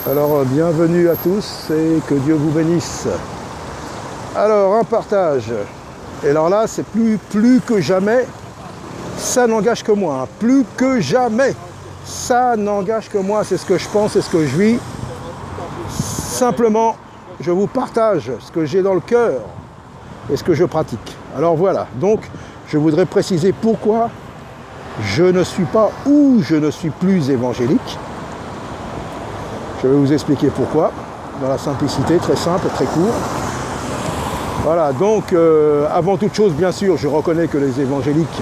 Alors, bienvenue à tous et que Dieu vous bénisse. Alors, un partage. Et alors là, c'est plus que jamais, ça n'engage que moi. Hein. Plus que jamais, ça n'engage que moi. C'est ce que je pense, c'est ce que je vis. Simplement, je vous partage ce que j'ai dans le cœur et ce que je pratique. Alors voilà, donc, je voudrais préciser pourquoi je ne suis pas ou je ne suis plus évangélique. Je vais vous expliquer pourquoi, dans la simplicité, très simple, très court. Voilà, donc avant toute chose, bien sûr, je reconnais que les évangéliques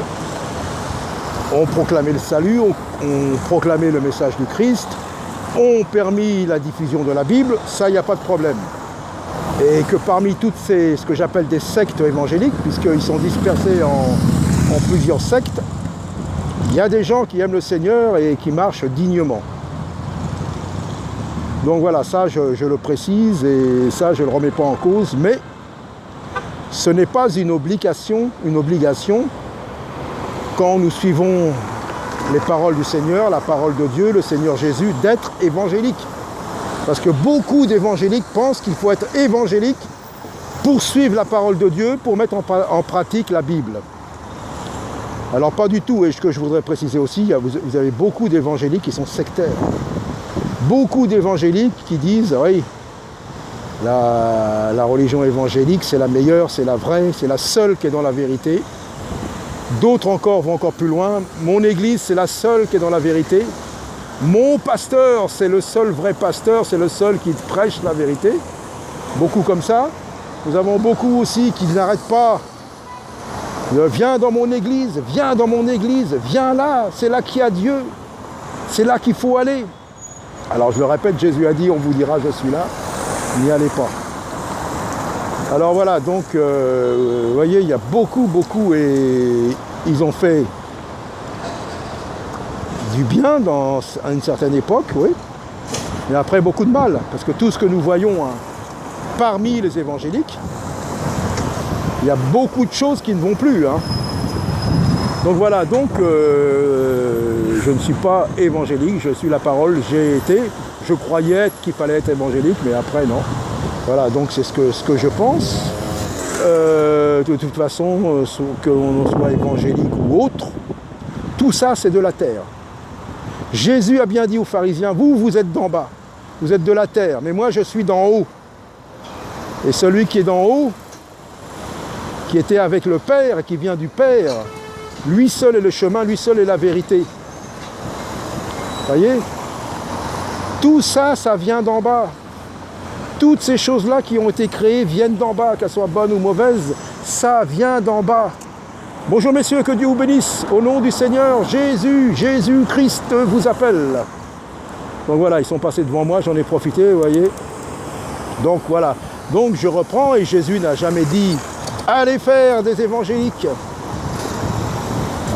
ont proclamé le salut, ont proclamé le message du Christ, ont permis la diffusion de la Bible, ça, il n'y a pas de problème. Et que parmi toutes ces, ce que j'appelle des sectes évangéliques, puisqu'ils sont dispersés en plusieurs sectes, il y a des gens qui aiment le Seigneur et qui marchent dignement. Donc voilà, ça je le précise et ça je ne le remets pas en cause, mais ce n'est pas une obligation quand nous suivons les paroles du Seigneur, la parole de Dieu, le Seigneur Jésus, d'être évangélique. Parce que beaucoup d'évangéliques pensent qu'il faut être évangélique pour suivre la parole de Dieu, pour mettre en pratique la Bible. Alors pas du tout, et ce que je voudrais préciser aussi, vous avez beaucoup d'évangéliques qui sont sectaires. Beaucoup d'évangéliques qui disent, oui, la religion évangélique, c'est la meilleure, c'est la vraie, c'est la seule qui est dans la vérité. D'autres encore vont encore plus loin. Mon église, c'est la seule qui est dans la vérité. Mon pasteur, c'est le seul vrai pasteur, c'est le seul qui prêche la vérité. Beaucoup comme ça. Nous avons beaucoup aussi qui n'arrêtent pas. Viens dans mon église, viens là, c'est là qu'il y a Dieu. C'est là qu'il faut aller. Alors je le répète, Jésus a dit, on vous dira je suis là, n'y allez pas. Alors voilà, donc vous voyez, il y a beaucoup, et ils ont fait du bien à une certaine époque, oui, mais après beaucoup de mal, parce que tout ce que nous voyons parmi les évangéliques, il y a beaucoup de choses qui ne vont plus. Hein. Donc voilà, donc je ne suis pas évangélique, je suis la parole, j'ai été, je croyais qu'il fallait être évangélique, mais après non. Voilà, donc c'est ce que je pense. De toute façon, qu'on soit évangélique ou autre, tout ça c'est de la terre. Jésus a bien dit aux pharisiens, vous êtes d'en bas, vous êtes de la terre, mais moi je suis d'en haut. Et celui qui est d'en haut, qui était avec le Père et qui vient du Père, lui seul est le chemin, lui seul est la vérité. Voyez ? Tout ça, ça vient d'en bas. Toutes ces choses-là qui ont été créées viennent d'en bas, qu'elles soient bonnes ou mauvaises, ça vient d'en bas. Bonjour messieurs, que Dieu vous bénisse. Au nom du Seigneur, Jésus-Christ vous appelle. Donc voilà, ils sont passés devant moi, j'en ai profité, vous voyez. Donc voilà. Donc je reprends et Jésus n'a jamais dit « Allez faire des évangéliques ».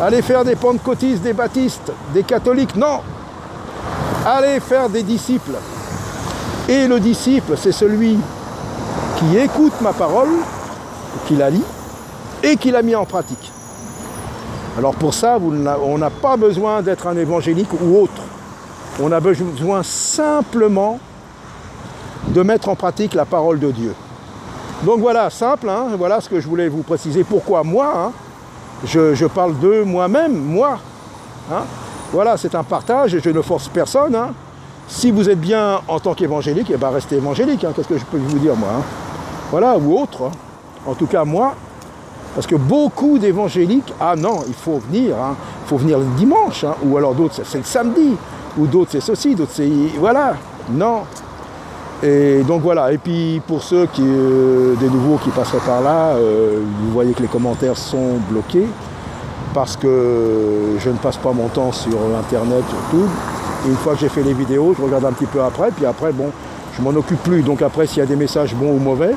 Allez faire des pentecôtistes, des baptistes, des catholiques, non. Allez faire des disciples. Et le disciple, c'est celui qui écoute ma parole, qui la lit, et qui l'a mis en pratique. Alors pour ça, on n'a pas besoin d'être un évangélique ou autre. On a besoin simplement de mettre en pratique la parole de Dieu. Donc voilà, simple, hein, voilà ce que je voulais vous préciser. Pourquoi moi, hein, je parle de moi-même, moi. Hein. Voilà, c'est un partage et je ne force personne. Hein. Si vous êtes bien en tant qu'évangélique, eh ben restez évangélique. Hein. Qu'est-ce que je peux vous dire, moi hein. Voilà, ou autre. Hein. En tout cas, moi. Parce que beaucoup d'évangéliques, ah non, il faut venir. Hein. Il faut venir le dimanche. Hein. Ou alors d'autres, c'est le samedi. Ou d'autres, c'est ceci. D'autres, c'est... Voilà. Non. Et donc voilà, et puis pour ceux des nouveaux qui passeraient par là, vous voyez que les commentaires sont bloqués parce que je ne passe pas mon temps sur internet surtout. Une fois que j'ai fait les vidéos, je regarde un petit peu après, puis après bon, je m'en occupe plus. Donc après s'il y a des messages bons ou mauvais,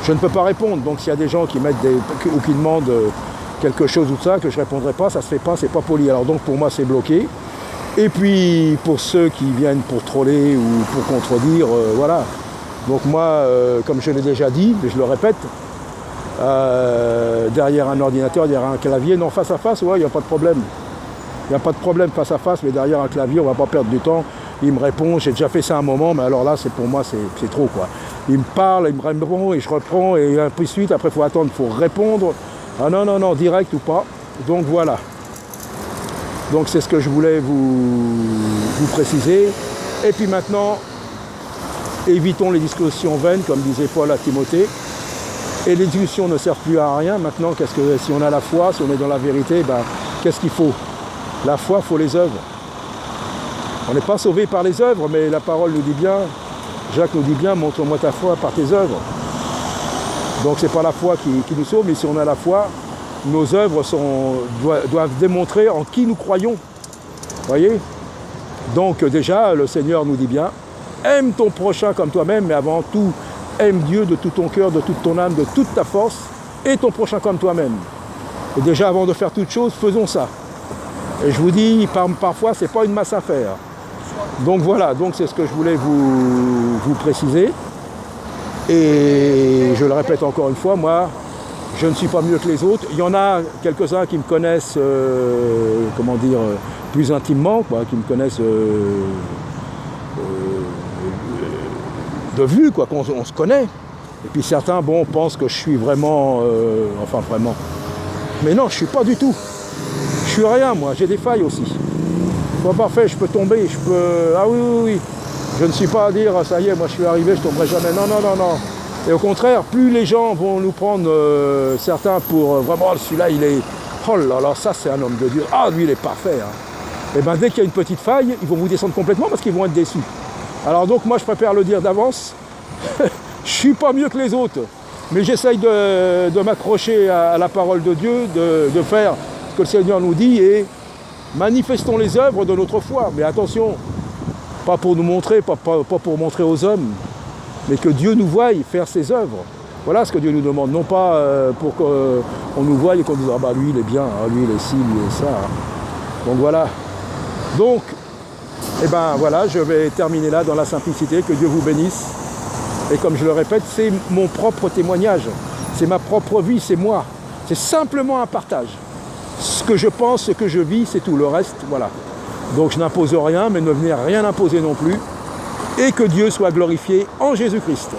je ne peux pas répondre. Donc s'il y a des gens qui mettent ou qui demandent quelque chose ou de ça, que je ne répondrai pas, ça se fait pas, c'est pas poli. Alors donc pour moi c'est bloqué. Et puis pour ceux qui viennent pour troller ou pour contredire, voilà. Donc moi, comme je l'ai déjà dit, mais je le répète, derrière un ordinateur, derrière un clavier, non, face à face, ouais, il n'y a pas de problème. Il n'y a pas de problème face à face, mais derrière un clavier, on ne va pas perdre du temps. il me répond, j'ai déjà fait ça un moment, mais alors là, c'est pour moi, c'est trop, quoi. Il me parle, il me répond, et je reprends, et puis suite, après, il faut attendre, il faut répondre. Ah non, non, non, direct ou pas. Donc voilà. Donc c'est ce que je voulais vous préciser. Et puis maintenant, évitons les discussions vaines, comme disait Paul à Timothée. Et les discussions ne servent plus à rien. Maintenant, si on a la foi, si on est dans la vérité, ben, qu'est-ce qu'il faut? La foi, il faut les œuvres. On n'est pas sauvé par les œuvres, mais la parole nous dit bien, Jacques nous dit bien, montre-moi ta foi par tes œuvres. Donc c'est pas la foi qui nous sauve, mais si on a la foi, nos œuvres doivent démontrer en qui nous croyons. Voyez? Donc déjà, le Seigneur nous dit bien, aime ton prochain comme toi-même, mais avant tout, aime Dieu de tout ton cœur, de toute ton âme, de toute ta force, et ton prochain comme toi-même. Et déjà, avant de faire toute chose, faisons ça. Et je vous dis, parfois, c'est pas une masse à faire. Donc voilà, donc c'est ce que je voulais vous préciser. Et je le répète encore une fois, moi, je ne suis pas mieux que les autres. Il y en a quelques-uns qui me connaissent, comment dire, plus intimement, quoi, qui me connaissent de vue, quoi, qu'on se connaît. Et puis certains, bon, pensent que je suis vraiment, enfin vraiment. Mais non, je suis pas du tout. Je suis rien, moi, j'ai des failles aussi. Pas parfait, je peux tomber, je peux... Ah oui, oui, oui. Je ne suis pas à dire, ça y est, moi je suis arrivé, je tomberai jamais. Non, non, non, non. Et au contraire, plus les gens vont nous prendre, certains pour vraiment, celui-là, il est... Oh là là, ça c'est un homme de Dieu. Ah, lui, il est parfait. Hein. Et bien, dès qu'il y a une petite faille, ils vont vous descendre complètement parce qu'ils vont être déçus. Alors donc, moi, je préfère le dire d'avance. Je suis pas mieux que les autres. Mais j'essaye de m'accrocher à la parole de Dieu, de faire ce que le Seigneur nous dit et manifestons les œuvres de notre foi. Mais attention, pas pour nous montrer, pas pour montrer aux hommes, mais que Dieu nous voie faire ses œuvres. Voilà ce que Dieu nous demande, non pas pour qu'on nous voie et qu'on dise « Ah bah lui il est bien, hein, lui il est ci, lui il est ça. Hein. » Donc voilà. Donc, eh ben voilà, je vais terminer là dans la simplicité, que Dieu vous bénisse. Et comme je le répète, c'est mon propre témoignage, c'est ma propre vie, c'est moi. C'est simplement un partage. Ce que je pense, ce que je vis, c'est tout. Le reste, voilà. Donc je n'impose rien, mais ne venez rien imposer non plus. Et que Dieu soit glorifié en Jésus-Christ.